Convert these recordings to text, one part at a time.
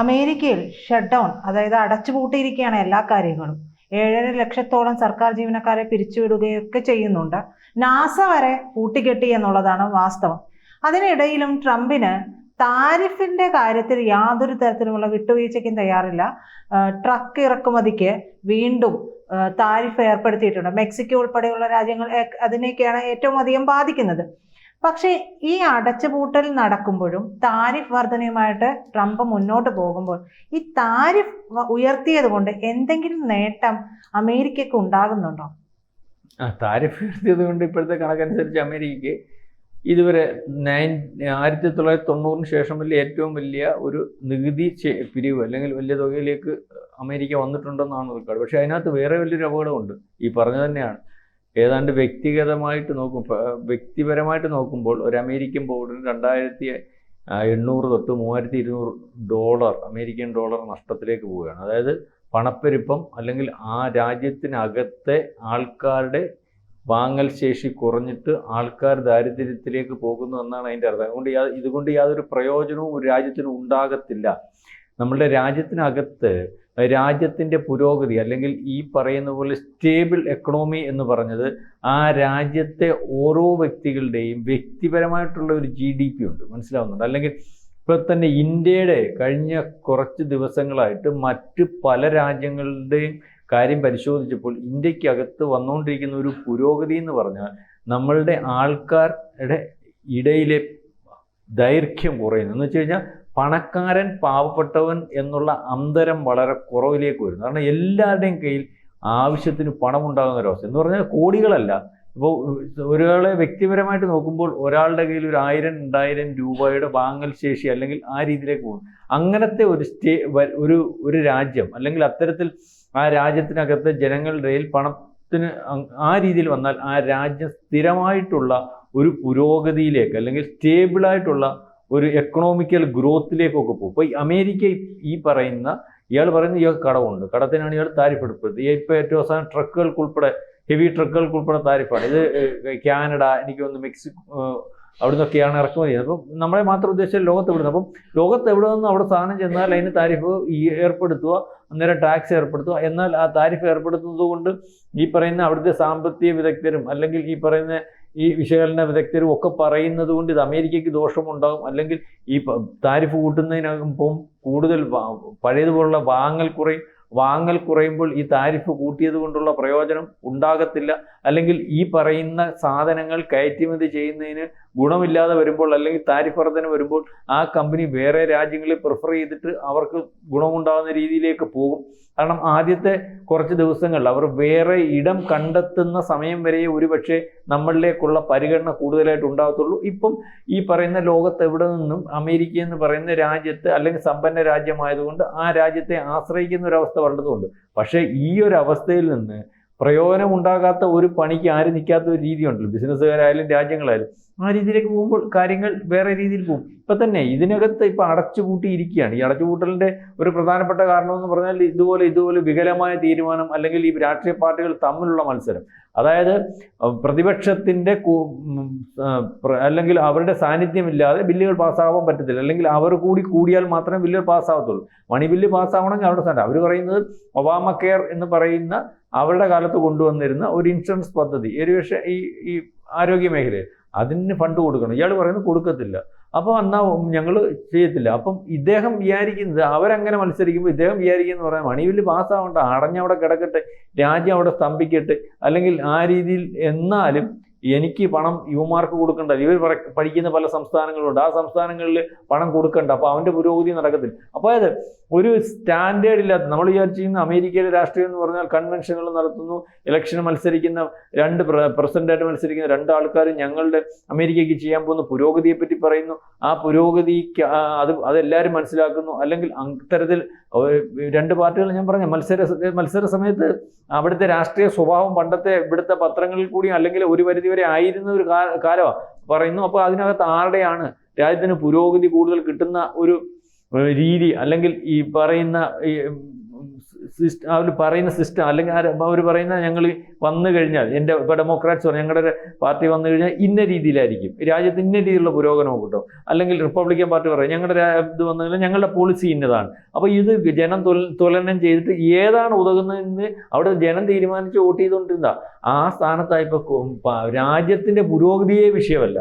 അമേരിക്കയിൽ shut down, അതായത് അടച്ചുപൂട്ടിയിരിക്കുകയാണ് എല്ലാ കാര്യങ്ങളും. 7.5 ലക്ഷത്തോളം സർക്കാർ ജീവനക്കാരെ പിരിച്ചുവിടുകയൊക്കെ ചെയ്യുന്നുണ്ട്. നാസ വരെ പൂട്ടിക്കെട്ടി എന്നുള്ളതാണ് വാസ്തവം. അതിനിടയിലും ട്രംപിന് താരിഫിന്റെ കാര്യത്തിൽ യാതൊരു തരത്തിലുമുള്ള വിട്ടുവീഴ്ചയ്ക്കും തയ്യാറില്ല. ട്രക്ക് ഇറക്കുമതിക്ക് വീണ്ടും താരിഫ് ഏർപ്പെടുത്തിയിട്ടുണ്ട്. മെക്സിക്കോ ഉൾപ്പെടെയുള്ള രാജ്യങ്ങൾ അതിനെയൊക്കെയാണ് ഏറ്റവും അധികം ബാധിക്കുന്നത്. പക്ഷേ ഈ അടച്ചുപൂട്ടൽ നടക്കുമ്പോഴും താരിഫ് വർധനയുമായിട്ട് ട്രംപ് മുന്നോട്ട് പോകുമ്പോൾ ഈ താരിഫ് ഉയർത്തിയത് കൊണ്ട് എന്തെങ്കിലും നേട്ടം അമേരിക്കക്ക് ഉണ്ടാകുന്നുണ്ടോ? താരിഫ് ഉയർത്തിയത് കൊണ്ട് ഇപ്പോഴത്തെ കണക്കനുസരിച്ച് അമേരിക്കയ്ക്ക് ഇതുവരെ 1990 ശേഷം ഏറ്റവും വലിയ ഒരു നികുതി പിരിവ് അല്ലെങ്കിൽ വലിയ തുകയിലേക്ക് അമേരിക്ക വന്നിട്ടുണ്ടെന്നാണ് റെക്കോർഡ്. പക്ഷേ അതിനകത്ത് വേറെ വലിയൊരു അപകടമുണ്ട്. ഈ പറഞ്ഞു തന്നെയാണ്. ഏതാണ്ട് വ്യക്തിപരമായിട്ട് നോക്കുമ്പോൾ ഒരു അമേരിക്കൻ പൗരന് $2,800 തൊട്ട് $3,200 അമേരിക്കൻ ഡോളർ നഷ്ടത്തിലേക്ക് പോവുകയാണ്. അതായത് പണപ്പെരുപ്പം അല്ലെങ്കിൽ ആ രാജ്യത്തിനകത്തെ ആൾക്കാരുടെ വാങ്ങൽ ശേഷി കുറഞ്ഞിട്ട് ആൾക്കാർ ദാരിദ്ര്യത്തിലേക്ക് പോകുന്നു എന്നാണ് അതിൻ്റെ അർത്ഥം. ഇതുകൊണ്ട് യാതൊരു പ്രയോജനവും ഒരു രാജ്യത്തിനും ഉണ്ടാകത്തില്ല. നമ്മളുടെ രാജ്യത്തിനകത്ത് രാജ്യത്തിൻ്റെ പുരോഗതി അല്ലെങ്കിൽ ഈ പറയുന്ന പോലെ സ്റ്റേബിൾ എക്കണോമി എന്ന് പറഞ്ഞത് ആ രാജ്യത്തെ ഓരോ വ്യക്തികളുടെയും വ്യക്തിപരമായിട്ടുള്ള ഒരു GDP ഉണ്ട്, മനസ്സിലാവുന്നുണ്ട്. അല്ലെങ്കിൽ ഇപ്പോൾ തന്നെ ഇന്ത്യയുടെ കഴിഞ്ഞ കുറച്ച് ദിവസങ്ങളായിട്ട് മറ്റ് പല രാജ്യങ്ങളുടെയും കാര്യം പരിശോധിച്ചപ്പോൾ ഇന്ത്യക്കകത്ത് വന്നുകൊണ്ടിരിക്കുന്ന ഒരു പുരോഗതി എന്ന് പറഞ്ഞാൽ നമ്മളുടെ ആൾക്കാരുടെ ഇടയിലെ ദൈർഘ്യം കുറയുന്നു. എന്ന് വെച്ച് കഴിഞ്ഞാൽ പണക്കാരൻ പാവപ്പെട്ടവൻ എന്നുള്ള അന്തരം വളരെ കുറവിലേക്ക് വരുന്നു. കാരണം എല്ലാവരുടെയും കയ്യിൽ ആവശ്യത്തിന് പണം ഉണ്ടാകുന്ന ഒരവസ്ഥ എന്ന് പറഞ്ഞാൽ കോടികളല്ല. ഇപ്പോൾ ഒരാളെ വ്യക്തിപരമായിട്ട് നോക്കുമ്പോൾ ഒരാളുടെ കയ്യിൽ ഒരു 1000-2000 രൂപയുടെ വാങ്ങൽ ശേഷി അല്ലെങ്കിൽ ആ രീതിയിലേക്ക് പോകും. അങ്ങനത്തെ ഒരു രാജ്യം അല്ലെങ്കിൽ അത്തരത്തിൽ ആ രാജ്യത്തിനകത്ത് ജനങ്ങളുടെ പണത്തിന് ആ രീതിയിൽ വന്നാൽ ആ രാജ്യം സ്ഥിരമായിട്ടുള്ള ഒരു പുരോഗതിയിലേക്ക് അല്ലെങ്കിൽ സ്റ്റേബിളായിട്ടുള്ള ഒരു എക്കണോമിക്കൽ ഗ്രോത്തിലേക്കൊക്കെ പോകും. ഇപ്പോൾ അമേരിക്ക ഇയാൾ പറയുന്ന ഇയാൾക്ക് കടമുണ്ട്, കടത്തിനാണ് ഇയാൾ താരിഫ് എടുപ്പെടുത്തുന്നത്. ഇപ്പോൾ ഏറ്റവും അവസാനം ട്രക്കുകൾക്കുൾപ്പെടെ ഹെവി ട്രക്കുകൾക്കുൾപ്പെടെ താരിഫാണ്. ഇത് കാനഡ, എനിക്ക് തോന്നുന്നു മെക്സിക്കോ, അവിടെ നിന്നൊക്കെയാണ് ഇറക്കുമതി ചെയ്യുന്നത്. അപ്പം നമ്മളെ മാത്രം ഉദ്ദേശിച്ചാൽ ലോകത്ത് എവിടെ നിന്ന്, അപ്പം ലോകത്ത് എവിടെ നിന്ന് അവിടെ സാധനം ചെന്നാൽ അതിന് താരിഫ് ഏർപ്പെടുത്തുക, അന്നേരം ടാക്സ് ഏർപ്പെടുത്തുക. എന്നാൽ ആ താരിഫ് ഏർപ്പെടുത്തുന്നത് കൊണ്ട് ഈ പറയുന്ന അവിടുത്തെ സാമ്പത്തിക വിദഗ്ധരും അല്ലെങ്കിൽ ഈ പറയുന്ന ഈ വിശകലന വിദഗ്ധരും ഒക്കെ പറയുന്നത് കൊണ്ട് ഇത് അമേരിക്കയ്ക്ക് ദോഷമുണ്ടാകും. അല്ലെങ്കിൽ ഈ താരിഫ് കൂട്ടുന്നതിനകം കൂടുതൽ പഴയതുപോലുള്ള വാങ്ങൽ കുറയുമ്പോൾ ഈ താരിഫ് കൂട്ടിയത് കൊണ്ടുള്ള പ്രയോജനം ഉണ്ടാകത്തില്ല. അല്ലെങ്കിൽ ഈ പറയുന്ന സാധനങ്ങൾ കയറ്റുമതി ചെയ്യുന്നതിന് ഗുണമില്ലാതെ വരുമ്പോൾ അല്ലെങ്കിൽ താരിഫ് വർധന വരുമ്പോൾ ആ കമ്പനി വേറെ രാജ്യങ്ങളിൽ പ്രിഫർ ചെയ്തിട്ട് അവർക്ക് ഗുണമുണ്ടാകുന്ന രീതിയിലേക്ക് പോകും. കാരണം ആദ്യത്തെ കുറച്ച് ദിവസങ്ങളിൽ അവർ വേറെ ഇടം കണ്ടെത്തുന്ന സമയം വരെ ഒരുപക്ഷെ നമ്മളിലേക്കുള്ള പരിഗണന കൂടുതലായിട്ട് ഉണ്ടാകത്തുള്ളൂ. ഇപ്പം ഈ പറയുന്ന ലോകത്ത് എവിടെ നിന്നും അമേരിക്ക എന്ന് പറയുന്ന രാജ്യത്ത് അല്ലെങ്കിൽ സമ്പന്ന രാജ്യമായതുകൊണ്ട് ആ രാജ്യത്തെ ആശ്രയിക്കുന്ന ഒരവസ്ഥ വരേണ്ടതുണ്ട്. പക്ഷേ ഈ ഒരു അവസ്ഥയിൽ നിന്ന് പ്രയോജനം ഉണ്ടാകാത്ത ഒരു പണിക്ക് ആരും നിൽക്കാത്ത ഒരു രീതിയുണ്ടല്ലോ, ബിസിനസ്സുകാരായാലും രാജ്യങ്ങളായാലും. ആ രീതിയിലേക്ക് പോകുമ്പോൾ കാര്യങ്ങൾ വേറെ രീതിയിൽ പോകും. ഇപ്പം തന്നെ ഇതിനകത്ത് ഇപ്പം അടച്ചുപൂട്ടിയിരിക്കുകയാണ്. ഈ അടച്ചുപൂട്ടലിൻ്റെ ഒരു പ്രധാനപ്പെട്ട കാരണം എന്ന് പറഞ്ഞാൽ ഇതുപോലെ വികലമായ തീരുമാനം അല്ലെങ്കിൽ ഈ രാഷ്ട്രീയ പാർട്ടികൾ തമ്മിലുള്ള മത്സരം. അതായത് പ്രതിപക്ഷത്തിൻ്റെ അല്ലെങ്കിൽ അവരുടെ സാന്നിധ്യമില്ലാതെ ബില്ലുകൾ പാസ്സാവാൻ പറ്റത്തില്ല. അല്ലെങ്കിൽ അവർ കൂടിയാൽ മാത്രമേ ബില്ലുകൾ പാസ്സാവത്തുള്ളൂ. മണി ബില്ല് പാസ്സാവണമെങ്കിൽ അവരുടെ സ്ഥാനം. അവർ പറയുന്നത് ഒബാമ കെയർ എന്ന് പറയുന്ന അവരുടെ കാലത്ത് കൊണ്ടുവന്നിരുന്ന ഒരു ഇൻഷുറൻസ് പദ്ധതി, ഒരുപക്ഷെ ഈ ആരോഗ്യ മേഖലയിൽ അതിന് ഫണ്ട് കൊടുക്കണം. ഇയാൾ പറയുന്നത് കൊടുക്കത്തില്ല. അപ്പോൾ എന്നാൽ ഞങ്ങൾ ചെയ്യത്തില്ല. അപ്പം ഇദ്ദേഹം വിചാരിക്കുന്നത് അവരങ്ങനെ മത്സരിക്കുമ്പോൾ ഇദ്ദേഹം വിചാരിക്കുന്നത് പറയാം മണി ബില്ല് പാസ്സാവണ്ട, അടഞ്ഞവിടെ കിടക്കട്ടെ, രാജ്യം അവിടെ സ്തംഭിക്കട്ടെ, അല്ലെങ്കിൽ ആ രീതിയിൽ എന്നാലും എനിക്ക് പണം യുവമാർക്ക് കൊടുക്കണ്ട. ഇവർ പഠിക്കുന്ന പല സംസ്ഥാനങ്ങളുണ്ട്, ആ സംസ്ഥാനങ്ങളിൽ പണം കൊടുക്കണ്ട, അപ്പോൾ അവൻ്റെ പുരോഗതി നടക്കത്തില്ല. അപ്പോൾ അത് ഒരു സ്റ്റാൻഡേർഡ് ഇല്ലാത്ത, നമ്മൾ വിചാരിച്ചിരിക്കുന്ന അമേരിക്കയിലെ രാഷ്ട്രീയം എന്ന് പറഞ്ഞാൽ കൺവെൻഷനുകൾ നടത്തുന്നു, ഇലക്ഷന് മത്സരിക്കുന്ന പ്രസിഡന്റായിട്ട് മത്സരിക്കുന്ന 2 ആൾക്കാർ ഞങ്ങളുടെ അമേരിക്കയ്ക്ക് ചെയ്യാൻ പോകുന്ന പുരോഗതിയെപ്പറ്റി പറയുന്നു. ആ പുരോഗതിക്ക് അതെല്ലാവരും മനസ്സിലാക്കുന്നു. അല്ലെങ്കിൽ അത്തരത്തിൽ 2 പാർട്ടികൾ ഞാൻ പറഞ്ഞ മത്സര സമയത്ത് അവിടുത്തെ രാഷ്ട്രീയ സ്വഭാവം പണ്ടത്തെ ഇവിടുത്തെ പത്രങ്ങളിൽ കൂടി അല്ലെങ്കിൽ ഒരു പരിധിവരെ ആയിരുന്ന ഒരു കാലമാണ് പറയുന്നു. അപ്പോൾ അതിനകത്ത് ആരുടെയാണ് രാജ്യത്തിന് പുരോഗതി കൂടുതൽ കിട്ടുന്ന ഒരു രീതി അല്ലെങ്കിൽ ഈ പറയുന്ന അവർ പറയുന്ന സിസ്റ്റം, അല്ലെങ്കിൽ അവർ പറയുന്ന ഞങ്ങൾ വന്നു കഴിഞ്ഞാൽ, ഇപ്പോൾ ഡെമോക്രാറ്റ്സ് പറഞ്ഞു ഞങ്ങളുടെ പാർട്ടി വന്നു കഴിഞ്ഞാൽ ഇന്ന രീതിയിലായിരിക്കും, രാജ്യത്ത് ഇന്ന രീതിയിലുള്ള പുരോഗമനം കിട്ടും. അല്ലെങ്കിൽ റിപ്പബ്ലിക്കൻ പാർട്ടി പറയും ഞങ്ങളുടെ ഇത് വന്നു കഴിഞ്ഞാൽ ഞങ്ങളുടെ പോളിസി ഇന്നതാണ്. അപ്പോൾ ഇത് ജനം തുലനം ചെയ്തിട്ട് ഏതാണ് ഉതകുന്നതെന്ന് അവിടെ ജനം തീരുമാനിച്ച് വോട്ട് ചെയ്തുകൊണ്ടിരുന്ന ആ സ്ഥാനത്തായി ഇപ്പോൾ രാജ്യത്തിൻ്റെ പുരോഗതിയെ വിഷയമല്ല,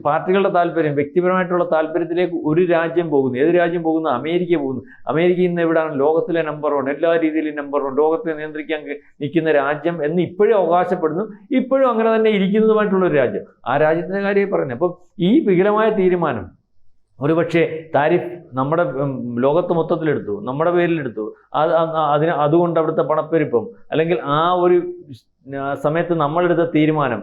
പാർട്ടികളുടെ താല്പര്യം, വ്യക്തിപരമായിട്ടുള്ള താല്പര്യത്തിലേക്ക് ഒരു രാജ്യം പോകുന്നു. ഏത് രാജ്യം പോകുന്നു? അമേരിക്ക പോകുന്നു. അമേരിക്ക ഇന്ന് എവിടെയാണ്? ലോകത്തിലെ നമ്പർ 1, എല്ലാ രീതിയിലും നമ്പർ 1, ലോകത്തെ നിയന്ത്രിക്കാൻ നിൽക്കുന്ന രാജ്യം എന്ന് ഇപ്പോഴും അവകാശപ്പെടുന്നു. ഇപ്പോഴും അങ്ങനെ തന്നെ ഇരിക്കുന്നതുമായിട്ടുള്ളൊരു രാജ്യം. ആ രാജ്യത്തിൻ്റെ കാര്യമേ പറയുന്നത്. അപ്പം ഈ വികലമായ തീരുമാനം ഒരുപക്ഷെ താരിഫ് നമ്മുടെ ലോകത്ത് മൊത്തത്തിലെടുത്തു, നമ്മുടെ പേരിലെടുത്തു, അതുകൊണ്ട് അവിടുത്തെ പണപ്പെരുപ്പം, അല്ലെങ്കിൽ ആ ഒരു സമയത്ത് നമ്മളെടുത്ത തീരുമാനം,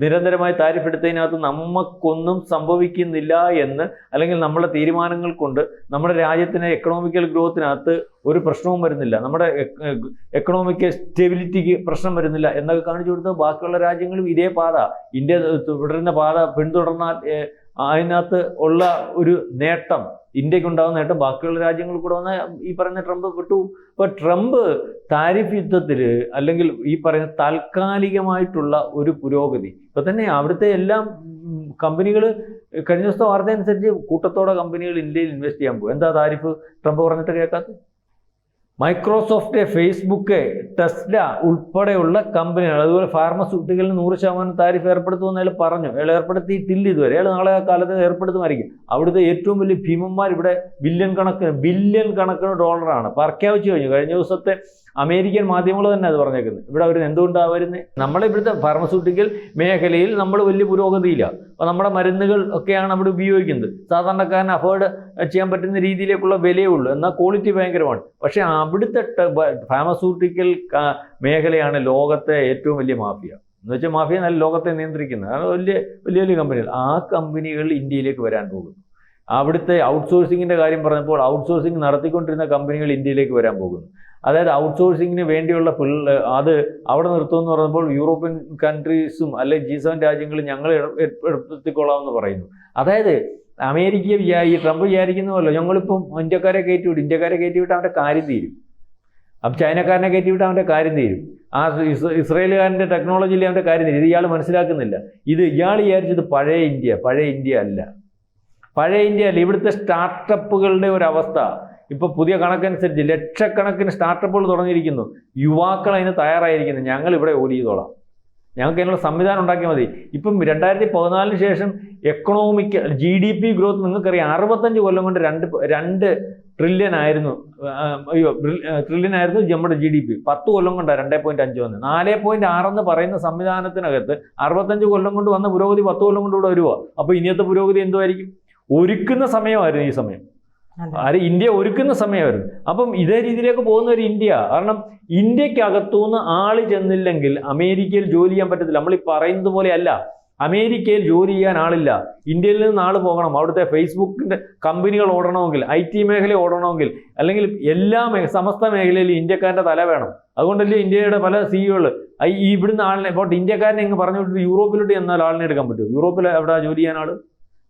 നിരന്തരമായി താരിഫ് എടുത്തതിനകത്ത് നമുക്കൊന്നും സംഭവിക്കുന്നില്ല എന്ന്, അല്ലെങ്കിൽ നമ്മുടെ തീരുമാനങ്ങൾ കൊണ്ട് നമ്മുടെ രാജ്യത്തിന് എക്കണോമിക്കൽ ഗ്രോത്തിനകത്ത് ഒരു പ്രശ്നവും വരുന്നില്ല, നമ്മുടെ എക്കണോമിക്കൽ സ്റ്റെബിലിറ്റിക്ക് പ്രശ്നം വരുന്നില്ല എന്നൊക്കെ കാണിച്ചു കൊടുത്ത ബാക്കിയുള്ള രാജ്യങ്ങളും ഇതേ പാത, ഇന്ത്യ തുടരുന്ന പാത പിന്തുടർന്നാൽ അതിനകത്ത് ഉള്ള ഒരു നേട്ടം, ഇന്ത്യക്കുണ്ടാകുന്ന നേട്ടം ബാക്കിയുള്ള രാജ്യങ്ങൾ കൂടെ വന്നാൽ ഈ പറയുന്ന ട്രംപ് വിട്ടു. അപ്പോൾ ട്രംപ് താരിഫ് യുദ്ധത്തിൽ, അല്ലെങ്കിൽ ഈ പറയുന്ന താൽക്കാലികമായിട്ടുള്ള ഒരു പുരോഗതി, ഇപ്പം തന്നെ അവിടുത്തെ എല്ലാം കമ്പനികൾ കഴിഞ്ഞ ദിവസത്തെ വാർത്ത അനുസരിച്ച് കൂട്ടത്തോടെ കമ്പനികൾ ഇന്ത്യയിൽ ഇൻവെസ്റ്റ് ചെയ്യാൻ പോകും. എന്താ താരിഫ് ട്രംപ് പറഞ്ഞിട്ട് കേൾക്കാത്തത്? മൈക്രോസോഫ്റ്റ്, ഫേസ്ബുക്ക്, ടെസ്ല ഉൾപ്പെടെയുള്ള കമ്പനികൾ, അതുപോലെ ഫാർമസ്യൂട്ടിക്കലിന് 100% താരിഫ് ഏർപ്പെടുത്തുമെന്ന് അയാൾ പറഞ്ഞു. അയാൾ ഏർപ്പെടുത്തിയിട്ടില്ല ഇതുവരെ. അയാൾ നാളെ കാലത്ത് ഏർപ്പെടുത്തുമായിരിക്കും. അവിടുത്തെ ഏറ്റവും വലിയ ഭീമന്മാർ ഇവിടെ ബില്യൺ കണക്കിന് ഡോളറാണ് പ്രഖ്യാപിച്ചു കഴിഞ്ഞു. കഴിഞ്ഞ ദിവസത്തെ അമേരിക്കൻ മാധ്യമങ്ങൾ തന്നെ അത് പറഞ്ഞേക്കുന്നത്. ഇവിടെ അവർ എന്തുകൊണ്ടാണ് വരുന്നത്? നമ്മളെ ഇവിടുത്തെ ഫാർമസ്യൂട്ടിക്കൽ മേഖലയിൽ നമ്മൾ വലിയ പുരോഗതിയില്ല. അപ്പോൾ നമ്മുടെ മരുന്നുകൾ ഒക്കെയാണ് അവിടെ ഉപയോഗിക്കുന്നത്. സാധാരണക്കാരന് അഫോർഡ് ചെയ്യാൻ പറ്റുന്ന രീതിയിലേക്കുള്ള വിലയേ ഉള്ളൂ, എന്നാൽ ക്വാളിറ്റി ഭയങ്കരമാണ്. പക്ഷേ അവിടുത്തെ ഫാർമസ്യൂട്ടിക്കൽ മേഖലയാണ് ലോകത്തെ ഏറ്റവും വലിയ മാഫിയ. എന്ന് വെച്ചാൽ മാഫിയ നല്ല ലോകത്തെ നിയന്ത്രിക്കുന്നത്. അത് വലിയ കമ്പനികൾ. ആ കമ്പനികൾ ഇന്ത്യയിലേക്ക് വരാൻ പോകുന്നു. അവിടുത്തെ ഔട്ട്സോഴ്സിങ്ങിൻ്റെ കാര്യം പറഞ്ഞപ്പോൾ ഔട്ട്സോഴ്സിങ് നടത്തിക്കൊണ്ടിരുന്ന കമ്പനികൾ ഇന്ത്യയിലേക്ക് വരാൻ പോകുന്നു. അതായത് ഔട്ട്സോഴ്സിങ്ങിന് വേണ്ടിയുള്ള അത് അവിടെ നിർത്തുമെന്ന് പറഞ്ഞപ്പോൾ യൂറോപ്യൻ കൺട്രീസും അല്ലെങ്കിൽ G7 രാജ്യങ്ങളും ഞങ്ങൾ ഏർപ്പെടുത്തിക്കൊള്ളാമെന്ന് പറയുന്നു. അതായത് അമേരിക്ക ഈ ട്രംപ് വിചാരിക്കുന്നതല്ലോ, ഞങ്ങളിപ്പം ഇന്ത്യക്കാരെ കയറ്റിവിട്ട് അവൻ്റെ കാര്യം തീരും. അപ്പം ചൈനക്കാരനെ കയറ്റിവിട്ട് അവൻ്റെ കാര്യം തീരും. ആ ഇസ്രയേലുകാരൻ്റെ ടെക്നോളജിയിൽ അവൻ്റെ കാര്യം തീരും. ഇത് ഇയാൾ മനസ്സിലാക്കുന്നില്ല. ഇയാൾ വിചാരിച്ചത് പഴയ ഇന്ത്യ അല്ല. ഇവിടുത്തെ സ്റ്റാർട്ടപ്പുകളുടെ ഒരവസ്ഥ ഇപ്പോൾ പുതിയ കണക്കനുസരിച്ച് ലക്ഷക്കണക്കിന് സ്റ്റാർട്ടപ്പുകൾ തുടങ്ങിയിരിക്കുന്നു. യുവാക്കൾ അതിന് തയ്യാറായിരിക്കുന്നു. ഞങ്ങൾ ഇവിടെ ജോലി ചെയ്തോളാം, ഞങ്ങൾക്ക് അതിനുള്ള സംവിധാനം ഉണ്ടാക്കിയാൽ മതി. ഇപ്പം 2014 ശേഷം എക്കണോമിക്കൽ GDP ഗ്രോത്ത് നിങ്ങൾക്കറിയാം, 65 കൊല്ലം കൊണ്ട് 2 ട്രില്യൺ ആയിരുന്നു നമ്മുടെ GDP. 10 കൊല്ലം കൊണ്ടാണ് 2.5 വന്നത്. 4.6 എന്ന് പറയുന്ന സംവിധാനത്തിനകത്ത് 65 കൊല്ലം കൊണ്ട് വന്ന പുരോഗതി 10 കൊല്ലം കൊണ്ട് ഇവിടെ വരുക. അപ്പോൾ ഇനിയത്തെ പുരോഗതി എന്തുമായിരിക്കും? ഒരുക്കുന്ന സമയമായിരുന്നു ഈ സമയം. ഇന്ത്യ ഒരുക്കുന്ന സമയമായിരുന്നു. അപ്പം ഇതേ രീതിയിലേക്ക് പോകുന്ന ഒരു ഇന്ത്യ. കാരണം ഇന്ത്യക്കകത്തുനിന്ന് ആള് ചെന്നില്ലെങ്കിൽ അമേരിക്കയിൽ ജോലി ചെയ്യാൻ പറ്റത്തില്ല. നമ്മൾ ഈ പറയുന്നത് പോലെ അല്ല. അമേരിക്കയിൽ ജോലി ചെയ്യാൻ ആളില്ല. ഇന്ത്യയിൽ നിന്ന് ആൾ പോകണം. അവിടുത്തെ ഫേസ്ബുക്കിൻ്റെ കമ്പനികൾ ഓടണമെങ്കിൽ, IT മേഖല ഓടണമെങ്കിൽ, അല്ലെങ്കിൽ എല്ലാ സമസ്ത മേഖലയിലും ഇന്ത്യക്കാരൻ്റെ തല വേണം. അതുകൊണ്ടല്ലേ ഇന്ത്യയുടെ പല CEO ഇവിടുന്ന് ആളിനെ ഇപ്പോൾ ഇന്ത്യക്കാരനെ ഇങ്ങ് പറഞ്ഞു വിട്ടിട്ട് യൂറോപ്പിലോട്ട് ചെന്നാൽ ആളിനെ എടുക്കാൻ പറ്റും. യൂറോപ്പിൽ എവിടെ ജോലി ചെയ്യാൻ ആൾ?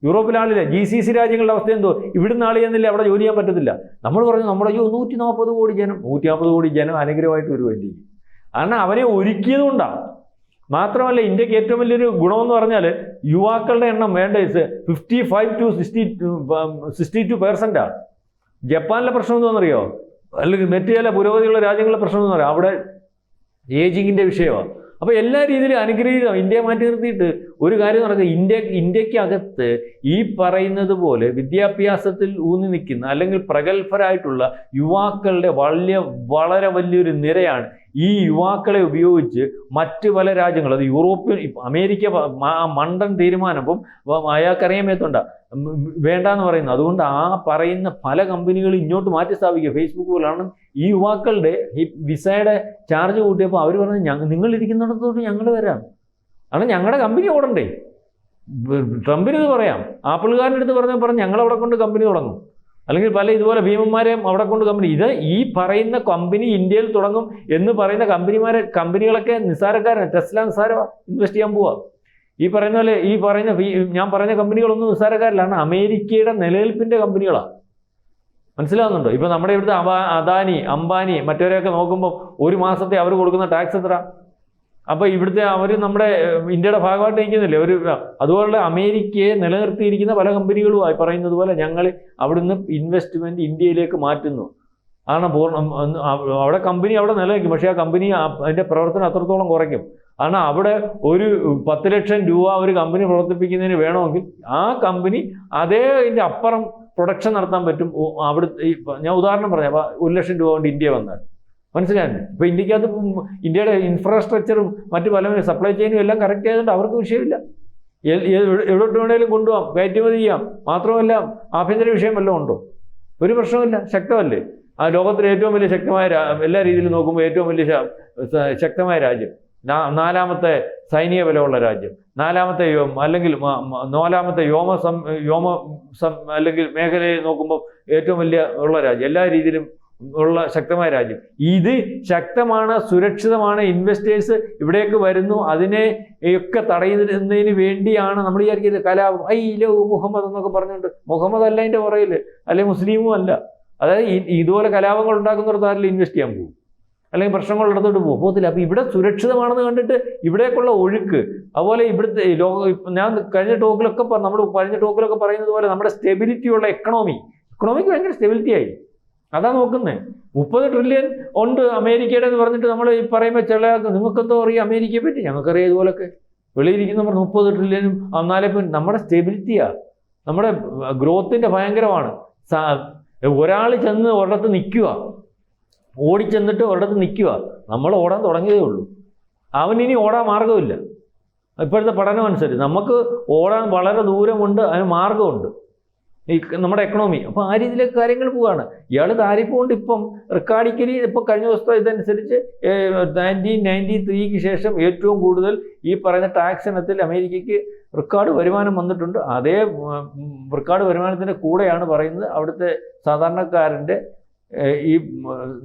യൂറോപ്പിൽ ആളില്ല. GCC രാജ്യങ്ങളുടെ അവസ്ഥ എന്തോ? ഇവിടുന്ന് ആൾ ചെയ്യുന്നില്ല, അവിടെ ജോലി ചെയ്യാൻ പറ്റത്തില്ല. നമ്മൾ പറഞ്ഞു നമ്മുടെ 140 കോടി ജനം അനുഗ്രഹമായിട്ട് വരുമോ ഇന്ത്യക്ക്? കാരണം അവരെ ഒരുക്കിയതുകൊണ്ടാണ്. മാത്രമല്ല ഇന്ത്യക്ക് ഏറ്റവും വലിയൊരു ഗുണമെന്ന് പറഞ്ഞാൽ യുവാക്കളുടെ എണ്ണം വേണ്ട 55 to 62%. ജപ്പാനിലെ പ്രശ്നം എന്താണെന്നറിയോ? അല്ലെങ്കിൽ മറ്റു ചില പുരോഗതിയുള്ള രാജ്യങ്ങളുടെ പ്രശ്നം എന്ന് പറയാം, അവിടെ ഏജിങ്ങിൻ്റെ വിഷയമാണ്. അപ്പോൾ എല്ലാ രീതിയിലും അനുഗ്രഹീതം. ഇന്ത്യയെ മാറ്റി നിർത്തിയിട്ട് ഒരു കാര്യം നടക്കുക, ഇന്ത്യക്കകത്ത് ഈ പറയുന്നത് പോലെ വിദ്യാഭ്യാസത്തിൽ ഊന്നി നിൽക്കുന്ന അല്ലെങ്കിൽ പ്രഗത്ഭരായിട്ടുള്ള യുവാക്കളുടെ വളരെ വലിയൊരു നിരയാണ്. ഈ യുവാക്കളെ ഉപയോഗിച്ച് മറ്റ് പല രാജ്യങ്ങൾ, അത് യൂറോപ്യൻ, അമേരിക്ക മണ്ടൻ തീരുമാനം ഇപ്പം അയാൾക്കറിയാൻ മേത്തുണ്ട വേണ്ടാന്ന് പറയുന്നു. അതുകൊണ്ട് ആ പറയുന്ന പല കമ്പനികളും ഇങ്ങോട്ട് മാറ്റി സ്ഥാപിക്കുക. ഫേസ്ബുക്ക് പോലാണ് ഈ യുവാക്കളുടെ ഈ വിസയുടെ ചാർജ് കൂട്ടിയപ്പോൾ അവർ പറഞ്ഞു നിങ്ങൾ ഇരിക്കുന്നിടത്തോട്ട് ഞങ്ങൾ വരാം. കാരണം ഞങ്ങളുടെ കമ്പനി ഓടണ്ടേ? ട്രംപിന് ഇത് പറയാം. ആപ്പിൾകാരൻ്റെ അടുത്ത് പറഞ്ഞ് ഞങ്ങളവിടെ കൊണ്ട് കമ്പനി തുടങ്ങും. അല്ലെങ്കിൽ പല ഇതുപോലെ ഭീമന്മാരെയും അവിടെ കൊണ്ട് കമ്പനി. ഈ പറയുന്ന കമ്പനി ഇന്ത്യയിൽ തുടങ്ങും എന്ന് പറയുന്ന കമ്പനികളൊക്കെ നിസ്സാരക്കാരാണ്. ടെസ്ല നിസ്സാരമാണ്, ഇൻവെസ്റ്റ് ചെയ്യാൻ പോവുക. ഈ പറയുന്ന പോലെ ഞാൻ പറഞ്ഞ കമ്പനികളൊന്നും നിസ്സാരക്കാരിലാണ്. അമേരിക്കയുടെ നിലനിൽപ്പിൻ്റെ കമ്പനികളാണ്. മനസ്സിലാവുന്നുണ്ടോ? ഇപ്പൊ നമ്മുടെ ഇവിടുത്തെ അദാനി, അംബാനി മറ്റവരെയൊക്കെ നോക്കുമ്പോൾ ഒരു മാസത്തെ അവർ കൊടുക്കുന്ന ടാക്സ് എത്ര? അപ്പൊ ഇവിടുത്തെ അവർ നമ്മുടെ ഇന്ത്യയുടെ ഭാഗമായിട്ട് നിൽക്കുന്നില്ലേ ഒരു. അതുപോലെ അമേരിക്കയെ നിലനിർത്തിയിരിക്കുന്ന പല കമ്പനികളുമായി പറയുന്നത് പോലെ ഞങ്ങൾ അവിടുന്ന് ഇൻവെസ്റ്റ്മെന്റ് ഇന്ത്യയിലേക്ക് മാറ്റുന്നു. കാരണം അവിടെ കമ്പനി അവിടെ നിലനിൽക്കും, പക്ഷേ ആ കമ്പനി അതിന്റെ പ്രവർത്തനം അത്രത്തോളം കുറയ്ക്കും. കാരണം അവിടെ ഒരു 10 ലക്ഷം രൂപ ഒരു കമ്പനി പ്രവർത്തിപ്പിക്കുന്നതിന് വേണമെങ്കിൽ ആ കമ്പനി അതേ ഇതിന്റെ അപ്പുറം പ്രൊഡക്ഷൻ നടത്താൻ പറ്റും. അവിടുത്തെ ഞാൻ ഉദാഹരണം പറയാം, 1 ലക്ഷം രൂപ കൊണ്ട് ഇന്ത്യ വന്നാൽ മനസ്സിലായിരുന്നു. ഇപ്പൊ ഇന്ത്യക്കകത്ത് ഇന്ത്യയുടെ ഇൻഫ്രാസ്ട്രക്ചറും മറ്റു പല സപ്ലൈ ചെയിനും എല്ലാം കറക്റ്റ് ആയതുകൊണ്ട് അവർക്ക് വിഷയമില്ല. എവിടോട്ട് വേണേലും കൊണ്ടുപോകാം, കയറ്റുമതി ചെയ്യാം. മാത്രമല്ല ആഭ്യന്തര വിഷയം വല്ലതും ഉണ്ടോ? ഒരു പ്രശ്നമില്ല, ശക്തമല്ലേ. ആ ലോകത്തിലെ ഏറ്റവും വലിയ ശക്തമായ എല്ലാ രീതിയിലും നോക്കുമ്പോൾ ഏറ്റവും വലിയ ശക്തമായ രാജ്യം, 4ാമത്തെ സൈനിക ബലമുള്ള രാജ്യം, 4ാമത്തെ അല്ലെങ്കിൽ 4ാമത്തെ അല്ലെങ്കിൽ മേഖലയെ നോക്കുമ്പോൾ ഏറ്റവും വലിയ ഉള്ള രാജ്യം, എല്ലാ രീതിയിലും ഉള്ള ശക്തമായ രാജ്യം. ഇത് ശക്തമാണ്, സുരക്ഷിതമാണ്, ഇൻവെസ്റ്റേഴ്സ് ഇവിടേക്ക് വരുന്നു. അതിനെ ഒക്കെ തടയുന്നതിന് വേണ്ടിയാണ് നമ്മൾ വിചാരിക്കുന്നത് കലാപം ലോ മുഹമ്മദ് എന്നൊക്കെ പറഞ്ഞുകൊണ്ട്. മുഹമ്മദ് അല്ല അതിൻ്റെ പുറകിൽ, അല്ലെങ്കിൽ മുസ്ലിമും അല്ല. അതായത് ഇതുപോലെ കലാപങ്ങൾ ഉണ്ടാക്കുന്നവർക്ക് ആരിൽ ഇൻവെസ്റ്റ് ചെയ്യാൻ പോകും, അല്ലെങ്കിൽ പ്രശ്നങ്ങളിടത്തോട്ട് പോകത്തില്ല. അപ്പം ഇവിടെ സുരക്ഷിതമാണെന്ന് കണ്ടിട്ട് ഇവിടേക്കുള്ള ഒഴുക്ക്, അതുപോലെ ഇവിടുത്തെ ഞാൻ കഴിഞ്ഞ ടോക്കിലൊക്കെ പറയുന്നത് പോലെ നമ്മുടെ സ്റ്റെബിലിറ്റിയുള്ള എക്കണോമിക്ക് ഭയങ്കര സ്റ്റെബിലിറ്റി ആയി. അതാ നോക്കുന്നത്. 30 ട്രില്യൺ ഉണ്ട് അമേരിക്കയുടെ എന്ന് പറഞ്ഞിട്ട് നമ്മൾ ഈ പറയുമ്പോൾ ചില നിങ്ങൾക്കെന്തോ അറിയാം അമേരിക്കയെ പറ്റി, ഞങ്ങൾക്കറിയാം ഇതുപോലൊക്കെ. വെളിയിരിക്കുന്നവർ 30 ട്രില്യനും നമ്മുടെ സ്റ്റെബിലിറ്റിയാണ്, നമ്മുടെ ഗ്രോത്തിൻ്റെ ഭയങ്കരമാണ്. ഒരാൾ ചെന്ന് ഒരിടത്ത് നിൽക്കുക, ഓടിച്ചെന്നിട്ട് ഒരിടത്ത് നിൽക്കുക, നമ്മൾ ഓടാൻ തുടങ്ങിയതേ ഉള്ളൂ. അവനിനി ഓടാൻ മാർഗമില്ല. ഇപ്പോഴത്തെ പഠനം അനുസരിച്ച് നമുക്ക് ഓടാൻ വളരെ ദൂരമുണ്ട്, അതിന് മാർഗമുണ്ട് നമ്മുടെ എക്കണോമി. അപ്പോൾ ആ രീതിയിലേക്ക് കാര്യങ്ങൾ പോവുകയാണ്. ഇയാൾ താരിഫ് കൊണ്ട് ഇപ്പം റെക്കാർഡിക്കലി ഇപ്പം കഴിഞ്ഞ ദിവസത്തെ ഇതനുസരിച്ച് 1993 ശേഷം ഏറ്റവും കൂടുതൽ ഈ പറയുന്ന ടാക്സ് ഇനത്തിൽ അമേരിക്കയ്ക്ക് റെക്കോർഡ് വരുമാനം വന്നിട്ടുണ്ട്. അതേ റെക്കോർഡ് വരുമാനത്തിൻ്റെ കൂടെയാണ് പറയുന്നത് അവിടുത്തെ സാധാരണക്കാരൻ്റെ ഈ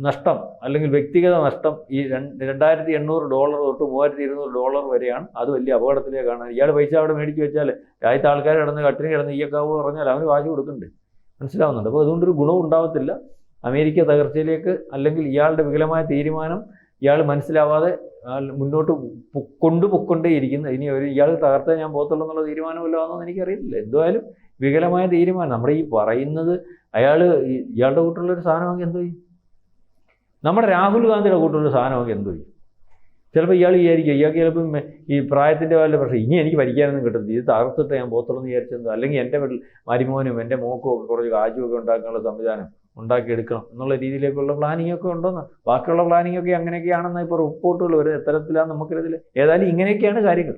നഷ്ടം അല്ലെങ്കിൽ വ്യക്തിഗത നഷ്ടം ഈ $2,800 തൊട്ട് $3,200 വരെയാണ്. അത് വലിയ അപകടത്തിലേക്കാണ്. ഇയാൾ പൈസ അവിടെ മേടിച്ച് വെച്ചാൽ രാജ്യത്തെ ആൾക്കാർ കിടന്ന് കട്ടിന് കിടന്ന് ഈയക്കാവ് പറഞ്ഞാൽ അവന് വാശി കൊടുക്കണ്ടേ? മനസ്സിലാവുന്നുണ്ട്. അപ്പോൾ അതുകൊണ്ടൊരു ഗുണവും ഉണ്ടാവത്തില്ല. അമേരിക്ക തകർച്ചയിലേക്ക് അല്ലെങ്കിൽ ഇയാളുടെ വികലമായ തീരുമാനം ഇയാൾ മനസ്സിലാവാതെ മുന്നോട്ട് കൊണ്ടുപോയിക്കൊണ്ടേയിരിക്കുന്നു. ഇനി ഇയാൾ തകർത്തേ ഞാൻ പോകത്തുള്ളൂ എന്നുള്ള തീരുമാനമല്ലോ ആണെന്ന് എനിക്കറിയില്ല. എന്തായാലും വികലമായ തീരുമാനം. നമ്മുടെ ഈ പറയുന്നത് ഇയാളുടെ കൂട്ടുള്ളൊരു സാധനമാക്കി എന്തോ ചെയ്യും? നമ്മുടെ രാഹുൽ ഗാന്ധിയുടെ കൂട്ടുള്ളൊരു സാധനമാക്കി എന്തോ ചെയ്യും? ചിലപ്പോൾ ഇയാൾ വിചാരിക്കും ഇയാൾക്ക് ചിലപ്പം ഈ പ്രായത്തിൻ്റെ വല്ല പ്രശ്നം, ഇനി എനിക്ക് ഭരിക്കാനൊന്നും കിട്ടുന്നത്, ഇത് തകർത്തിട്ട് ഞാൻ പോകത്തുള്ളൂ എന്ന് വിചാരിച്ചെന്തോ, അല്ലെങ്കിൽ എൻ്റെ വീട്ടിൽ മരുമോനും എൻ്റെ മോക്കും ഒക്കെ കുറച്ച് കാശുമൊക്കെ ഉണ്ടാക്കാനുള്ള സംവിധാനം ഉണ്ടാക്കിയെടുക്കണം എന്നുള്ള രീതിയിലേക്കുള്ള പ്ലാനിങ് ഒക്കെ ഉണ്ടോന്ന്. ബാക്കിയുള്ള പ്ലാനിങ് ഒക്കെ അങ്ങനെയൊക്കെയാണെന്ന് ഇപ്പോൾ റിപ്പോർട്ടുകൾ വരുന്നത്. എത്തരത്തിലാണെന്ന് നമുക്കറിയത്തില്ല. ഏതായാലും ഇങ്ങനെയൊക്കെയാണ് കാര്യങ്ങൾ.